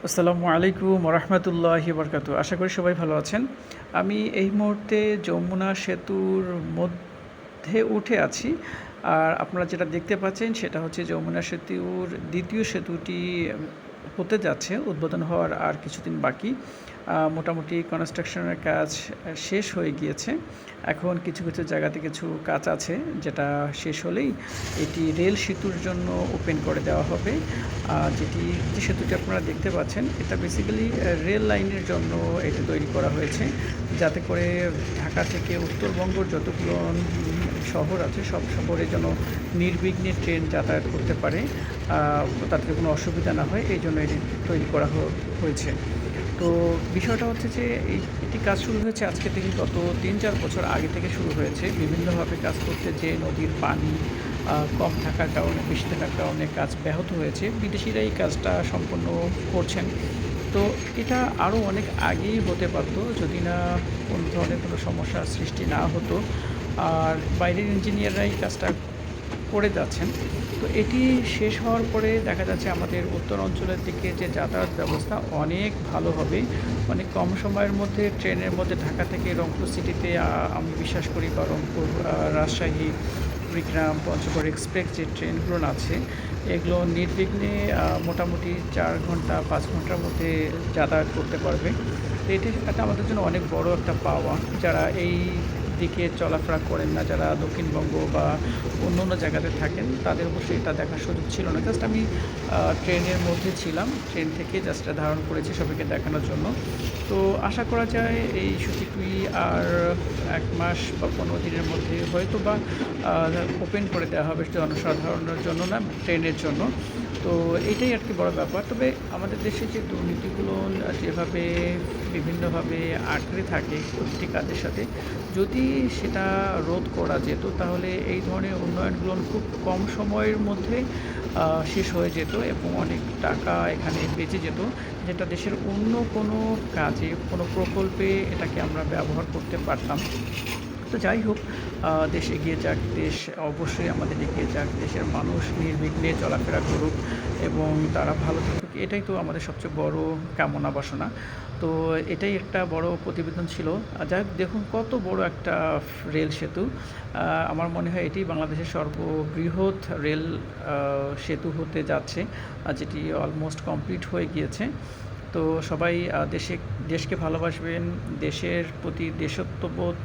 আসসালামু আলাইকুম রহমতুল্লাহি বরকাতু। আশা করি সবাই ভালো আছেন। আমি এই মুহূর্তে যমুনা সেতুর মধ্যে উঠে আছি। আর আপনারা যেটা দেখতে পাচ্ছেন সেটা হচ্ছে যমুনা সেতুর দ্বিতীয় সেতুটি হতে যাচ্ছে, উদ্বোধন হওয়ার আর কিছুদিন বাকি। মোটামুটি কনস্ট্রাকশনের কাজ শেষ হয়ে গিয়েছে। এখন কিছু কিছু জায়গাতে কিছু কাজ আছে, যেটা শেষ হলেই এটি রেল সেতুর জন্য ওপেন করে দেওয়া হবে। যে সেতুটি আপনারা দেখতে পাচ্ছেন, এটা বেসিক্যালি রেল লাইনের জন্য এটি তৈরি করা হয়েছে, যাতে করে ঢাকা থেকে উত্তরবঙ্গের যতগুলো শহর আছে সব শহরে যেন নির্বিঘ্নে ট্রেন যাতায়াত করতে পারে, তাতে কোনো অসুবিধা না হয়, এই জন্য এটি তৈরি করা হয়েছে। তো বিষয়টা হচ্ছে যে এটি কাজ শুরু হয়েছে আজকে থেকে, গত ৩-৪ বছর আগে থেকে শুরু হয়েছে। বিভিন্নভাবে কাজ করতে যে নদীর পানি কম থাকার কারণে, বেশি থাকার কারণে কাজ ব্যাহত হয়েছে। বিদেশিরা এই কাজটা সম্পন্ন করছেন। তো এটা আরও অনেক আগেই হতে পারত, যদি না কোনো ধরনের কোনো সমস্যার সৃষ্টি না হতো। আর বাইরের ইঞ্জিনিয়াররাই কাজটা করে যাচ্ছেন। তো এটি শেষ হওয়ার পরে দেখা যাচ্ছে আমাদের উত্তর অঞ্চলের দিকে যে যাতায়াত ব্যবস্থা অনেক ভালো হবে। অনেক কম সময়ের মধ্যে ট্রেনের মধ্যে ঢাকা থেকে রংপুর সিটিতে আমি বিশ্বাস করি, বা রংপুর, রাজশাহী, কুড়িগ্রাম, পঞ্চগড় এক্সপ্রেস যে ট্রেনগুলো আছে, এগুলো নির্বিঘ্নে মোটামুটি 4 ঘন্টা 5 ঘন্টার মধ্যে যাতায়াত করতে পারবে। তো এটি একটা আমাদের জন্য অনেক বড় একটা পাওয়া। যারা এই দিকে চলাফেরা করেন না, যারা দক্ষিণবঙ্গ বা অন্য অন্য জায়গাতে থাকেন, তাদের অবশ্যই এটা দেখার সুযোগ ছিল না। জাস্ট আমি ট্রেনের মধ্যে ছিলাম, ট্রেন থেকে জাস্ট ধারণ করেছি সবাইকে দেখানোর জন্য। তো আশা করা যায় এই সেতুটি আর 1 মাস বা 15 দিনের মধ্যে হয়তো বা ওপেন করে দেওয়া হবে, জনসাধারণের জন্য না, ট্রেনের জন্য। তো এইটাই আর কি বড় ব্যাপার। তবে আমাদের দেশে যে দুর্নীতিগুলো যেভাবে বিভিন্নভাবে আঁকড়ে থাকে প্রতিটি কাজের সাথে, যদি সেটা রোধ করা যেত, তাহলে এই ধরনের উন্নয়নগুলো খুব কম সময়ের মধ্যে শেষ হয়ে যেত এবং অনেক টাকা এখানে বেঁচে যেত, যেটা দেশের অন্য কোনো কাজে, কোনো প্রকল্পে এটাকে আমরা ব্যবহার করতে পারতাম। তো যাই হোক, দেশ এগিয়ে যাক, দেশ অবশ্যই আমাদের এগিয়ে যাক, দেশের মানুষ নির্বিঘ্নে চলাফেরা করুক এবং তারা ভালো থাকুক, এটাই তো আমাদের সবচেয়ে বড় কামনা বাসনা। তো এটাই একটা বড় প্রতিবেদন ছিল। যাই হোক, দেখুন কত বড় একটা রেল সেতু। আমার মনে হয় এটি বাংলাদেশের সর্ববৃহৎ রেল সেতু হতে যাচ্ছে, যেটি অলমোস্ট কমপ্লিট হয়ে গিয়েছে। তো সবাই দেশকে ভালোবাসবেন, দেশের প্রতি দেশত্ববোধ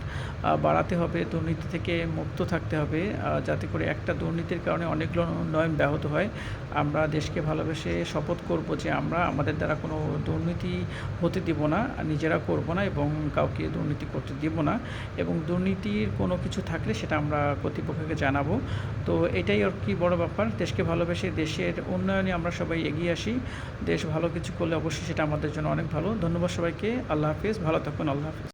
বাড়াতে হবে, দুর্নীতি থেকে মুক্ত থাকতে হবে, যাতে করে একটা দুর্নীতির কারণে অনেকগুলো উন্নয়ন ব্যাহত হয়। আমরা দেশকে ভালোবেসে শপথ করব যে আমরা আমাদের দ্বারা কোনো দুর্নীতি হতে দিব না, নিজেরা করব না এবং কাউকে দুর্নীতি করতে দিব না, এবং দুর্নীতির কোনো কিছু থাকলে সেটা আমরা কর্তৃপক্ষকে জানাবো। তো এটাই আর কি বড় ব্যাপার। দেশকে ভালোবেসে দেশের উন্নয়নে আমরা সবাই এগিয়ে আসি। দেশ ভালো কিছু করলে অবশ্যই সেটা আমাদের জন্য অনেক ভালো। ধন্যবাদ সবাইকে। আল্লাহ হাফিজ, ভালো থাকুন। আল্লাহ হাফিজ।